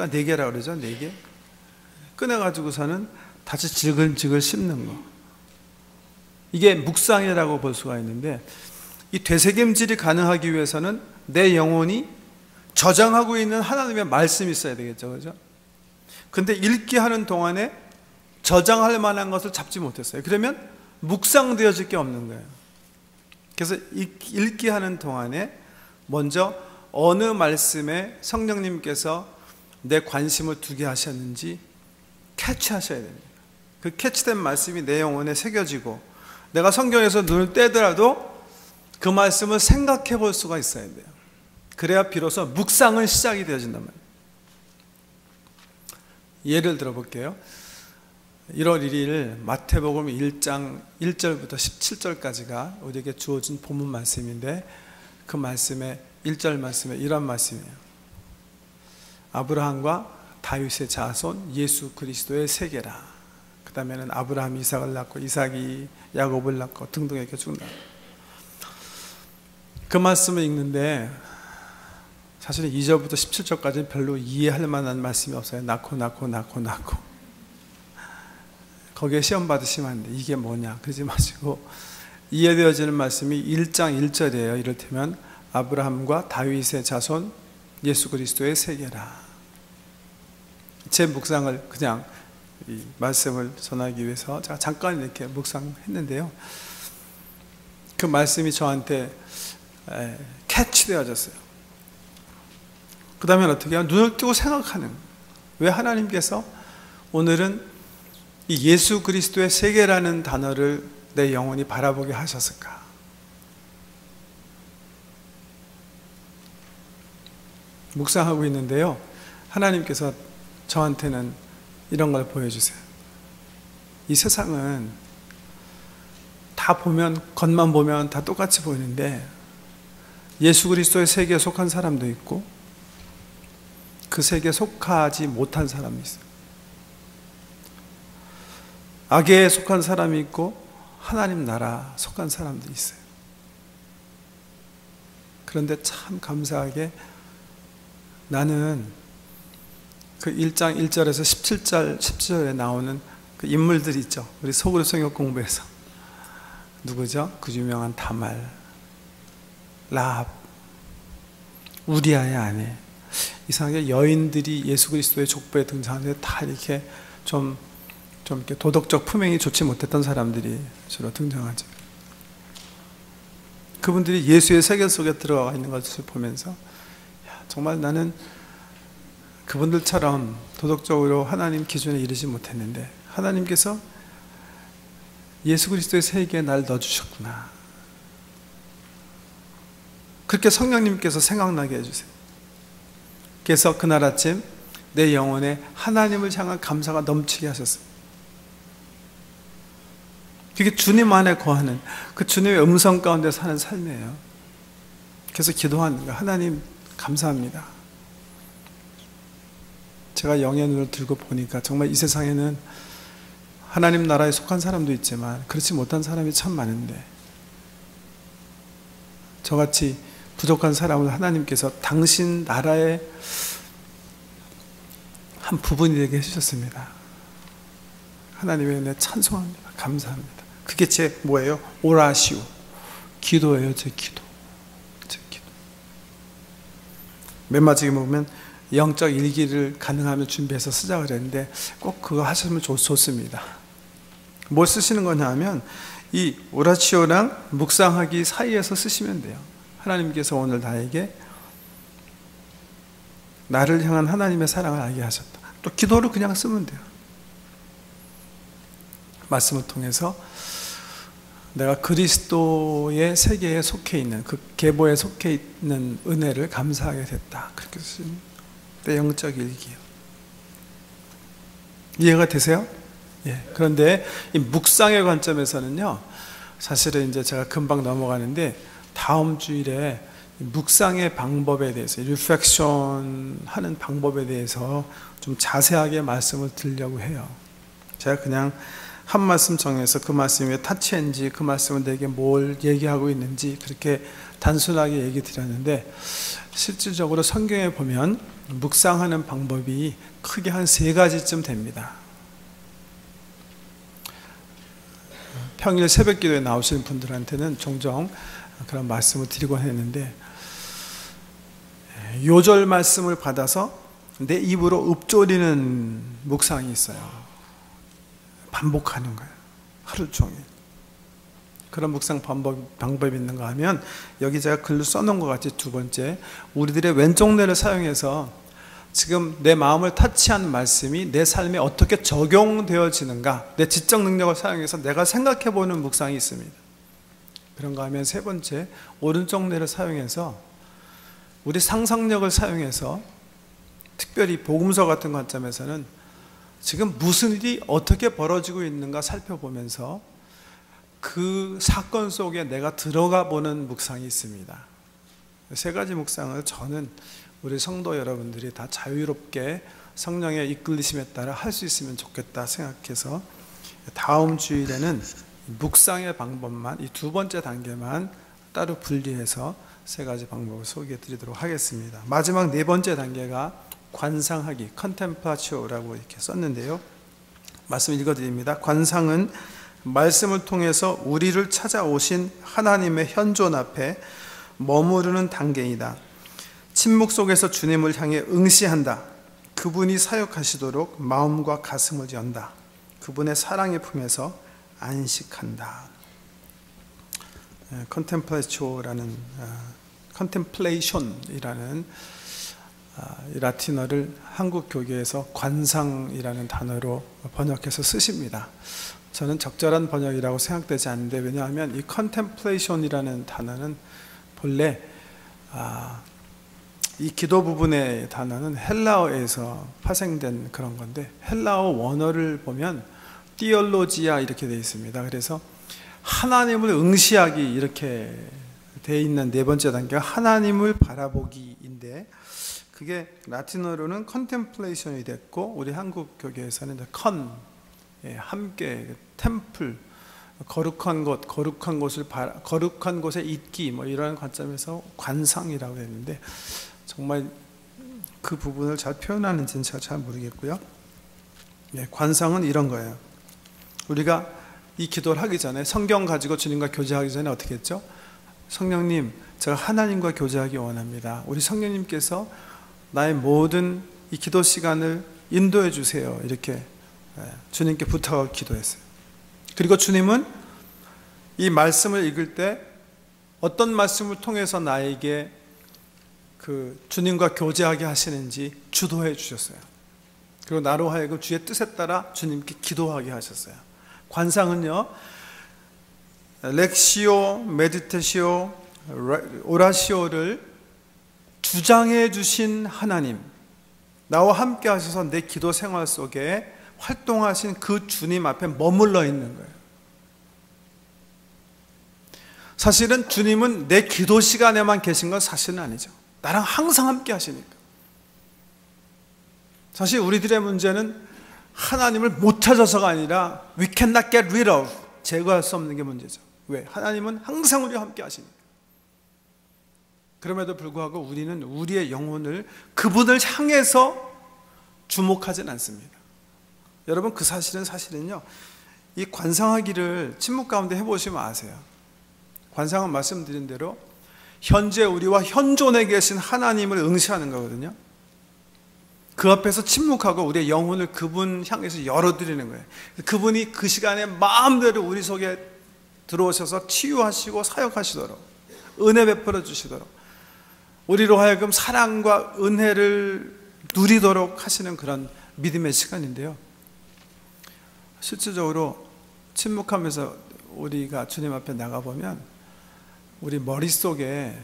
네 개라고 그러죠. 네 개. 꺼내가지고서는 다시 지글지글 씹는 거. 이게 묵상이라고 볼 수가 있는데, 이 되새김질이 가능하기 위해서는 내 영혼이 저장하고 있는 하나님의 말씀이 있어야 되겠죠. 그죠? 근데 읽기 하는 동안에 저장할 만한 것을 잡지 못했어요. 그러면 묵상되어질 게 없는 거예요. 그래서 읽기 하는 동안에 먼저 어느 말씀에 성령님께서 내 관심을 두게 하셨는지 캐치하셔야 됩니다. 그 캐치된 말씀이 내 영혼에 새겨지고, 내가 성경에서 눈을 떼더라도 그 말씀을 생각해 볼 수가 있어야 돼요. 그래야 비로소 묵상은 시작이 되어진단 말이에요. 예를 들어 볼게요. 1월 1일 마태복음 1장 1절부터 17절까지가 우리에게 주어진 본문 말씀인데, 그 말씀의 1절 말씀에 이런 말씀이에요. 아브라함과 다윗의 자손 예수 그리스도의 세계라. 그 다음에는 아브라함이 이삭을 낳고 이삭이 야곱을 낳고 등등 이렇게 쭉 나와요. 그 말씀을 읽는데 사실은 2절부터 17절까지는 별로 이해할 만한 말씀이 없어요. 낳고 거기에 시험 받으시면 안 돼. 이게 뭐냐 그러지 마시고, 이해되어지는 말씀이 1장 1절이에요. 이를테면 아브라함과 다윗의 자손 예수 그리스도의 세계라. 제 묵상을 그냥 이 말씀을 전하기 위해서 제가 잠깐 이렇게 묵상했는데요, 그 말씀이 저한테 캐치되어졌어요. 그 다음에 어떻게 해요? 눈을 뜨고 생각하는, 왜 하나님께서 오늘은 이 예수 그리스도의 세계라는 단어를 내 영혼이 바라보게 하셨을까? 묵상하고 있는데요, 하나님께서 저한테는 이런 걸 보여주세요. 이 세상은 다 보면, 겉만 보면 다 똑같이 보이는데 예수 그리스도의 세계에 속한 사람도 있고 그 세계에 속하지 못한 사람이 있어요. 악에 속한 사람이 있고 하나님 나라 속한 사람도 있어요. 그런데 참 감사하게 나는 그 1장 1절에서 17절에 나오는 그 인물들이 있죠. 우리 속으로 성경 공부해서 누구죠? 그 유명한 다말, 라합, 우리아의 아내. 이상하게 여인들이 예수 그리스도의 족보에 등장하는데 다 이렇게 좀 이렇게 도덕적 품행이 좋지 못했던 사람들이 주로 등장하죠. 그분들이 예수의 세계 속에 들어가 있는 것을 보면서 정말 나는 그분들처럼 도덕적으로 하나님 기준에 이르지 못했는데 하나님께서 예수 그리스도의 세계에 날 넣어주셨구나. 그렇게 성령님께서 생각나게 해주세요. 그래서 그날 아침 내 영혼에 하나님을 향한 감사가 넘치게 하셨어요. 그게 주님 안에 거하는, 그 주님의 음성 가운데 사는 삶이에요. 그래서 기도하는 거예요. 하나님 감사합니다. 제가 영의 눈을 들고 보니까 정말 이 세상에는 하나님 나라에 속한 사람도 있지만 그렇지 못한 사람이 참 많은데, 저같이 부족한 사람을 하나님께서 당신 나라의 한 부분이 되게 해주셨습니다. 하나님의 은혜 찬송합니다. 감사합니다. 그게 제 뭐예요? 오라시오. 기도예요. 제 기도. 맨 마지막에 보면 영적 일기를 가능하면 준비해서 쓰자 그랬는데 꼭 그거 하시면 좋습니다. 뭘 쓰시는 거냐 하면 이 오라치오랑 묵상하기 사이에서 쓰시면 돼요. 하나님께서 오늘 나에게 나를 향한 하나님의 사랑을 알게 하셨다. 또 기도를 그냥 쓰면 돼요. 말씀을 통해서 내가 그리스도의 세계에 속해 있는, 그 계보에 속해 있는 은혜를 감사하게 됐다. 그렇게 쓰시면 내 영적 일기요. 이해가 되세요? 예. 그런데 이 묵상의 관점에서는요, 사실은 이제 제가 금방 넘어가는데 다음 주일에 묵상의 방법에 대해서, 리플렉션 하는 방법에 대해서 좀 자세하게 말씀을 드리려고 해요. 제가 그냥 한 말씀 정해서 그 말씀이 왜 타치인지, 그 말씀은 내게 뭘 얘기하고 있는지 그렇게 단순하게 얘기 드렸는데, 실질적으로 성경에 보면 묵상하는 방법이 크게 한 3가지쯤 됩니다. 평일 새벽 기도에 나오시는 분들한테는 종종 그런 말씀을 드리곤 했는데, 요절 말씀을 받아서 내 입으로 읊조리는 묵상이 있어요. 반복하는 거예요. 하루 종일. 그런 묵상 방법이 있는가 하면, 여기 제가 글로 써놓은 것 같이 2번째, 우리들의 왼쪽 뇌를 사용해서 지금 내 마음을 타치한 말씀이 내 삶에 어떻게 적용되어지는가, 내 지적 능력을 사용해서 내가 생각해보는 묵상이 있습니다. 그런가 하면 3번째, 오른쪽 뇌를 사용해서 우리 상상력을 사용해서, 특별히 복음서 같은 관점에서는 지금 무슨 일이 어떻게 벌어지고 있는가 살펴보면서 그 사건 속에 내가 들어가 보는 묵상이 있습니다. 3가지 묵상을 저는 우리 성도 여러분들이 다 자유롭게 성령의 이끌리심에 따라 할 수 있으면 좋겠다 생각해서, 다음 주일에는 묵상의 방법만, 이 2번째 단계만 따로 분리해서 3가지 방법을 소개해 드리도록 하겠습니다. 마지막 4번째 단계가 관상하기, 컨템플라치오라고 이렇게 썼는데요. 말씀 읽어드립니다. 관상은 말씀을 통해서 우리를 찾아오신 하나님의 현존 앞에 머무르는 단계이다. 침묵 속에서 주님을 향해 응시한다. 그분이 사역하시도록 마음과 가슴을 연다. 그분의 사랑의 품에서 안식한다. 컨템플레이션이라는 라틴어를 한국 교계에서 관상이라는 단어로 번역해서 쓰십니다. 저는 적절한 번역이라고 생각되지 않는데, 왜냐하면 이 컨템플레이션이라는 단어는 본래 이 기도 부분의 단어는 헬라어에서 파생된 그런 건데, 헬라어 원어를 보면 띠올로지아 이렇게 되어 있습니다. 그래서 하나님을 응시하기 이렇게 되어 있는 4번째 단계가 하나님을 바라보기인데, 그게 라틴어로는 컨템플레이션이 됐고, 우리 한국 교계에서는 함께 템플, 거룩한 곳, 거룩한 곳에 있기, 뭐 이런 관점에서 관상이라고 했는데, 정말 그 부분을 잘 표현하는지는 제가 잘 모르겠고요. 관상은 이런 거예요. 우리가 이 기도를 하기 전에, 성경 가지고 주님과 교제하기 전에 어떻게 했죠? 성령님, 제가 하나님과 교제하기 원합니다. 우리 성령님께서 나의 모든 이 기도 시간을 인도해 주세요. 이렇게 주님께 부탁하고 기도했어요. 그리고 주님은 이 말씀을 읽을 때 어떤 말씀을 통해서 나에게 그 주님과 교제하게 하시는지 주도해 주셨어요. 그리고 나로 하여금 주의 뜻에 따라 주님께 기도하게 하셨어요. 관상은요, 렉시오, 메디테시오, 오라시오를 주장해 주신 하나님, 나와 함께 하셔서 내 기도 생활 속에 활동하신 그 주님 앞에 머물러 있는 거예요. 사실은 주님은 내 기도 시간에만 계신 건 사실은 아니죠. 나랑 항상 함께 하시니까. 사실 우리들의 문제는 하나님을 못 찾아서가 아니라 we cannot get rid of, 제거할 수 없는 게 문제죠. 왜? 하나님은 항상 우리와 함께 하시니까. 그럼에도 불구하고 우리는 우리의 영혼을 그분을 향해서 주목하진 않습니다. 여러분, 그 사실은요, 이 관상하기를 침묵 가운데 해보시면 아세요. 관상은 말씀드린 대로 현재 우리와 현존해 계신 하나님을 응시하는 거거든요. 그 앞에서 침묵하고 우리의 영혼을 그분 향해서 열어드리는 거예요. 그분이 그 시간에 마음대로 우리 속에 들어오셔서 치유하시고 사역하시도록, 은혜 베풀어 주시도록, 우리로 하여금 사랑과 은혜를 누리도록 하시는 그런 믿음의 시간인데요. 실질적으로 침묵하면서 우리가 주님 앞에 나가보면 우리 머릿속에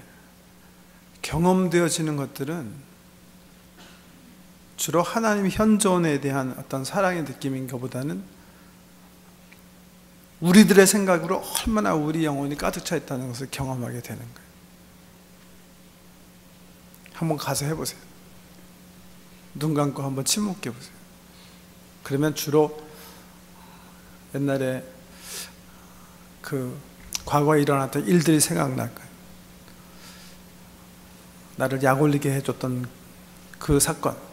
경험되어지는 것들은 주로 하나님 현존에 대한 어떤 사랑의 느낌인 것보다는 우리들의 생각으로 얼마나 우리 영혼이 가득 차 있다는 것을 경험하게 되는 거예요. 한번 가서 해보세요. 눈 감고 한번 침묵해 보세요. 그러면 주로 옛날에 그 과거에 일어났던 일들이 생각날 거예요. 나를 약 올리게 해줬던 그 사건.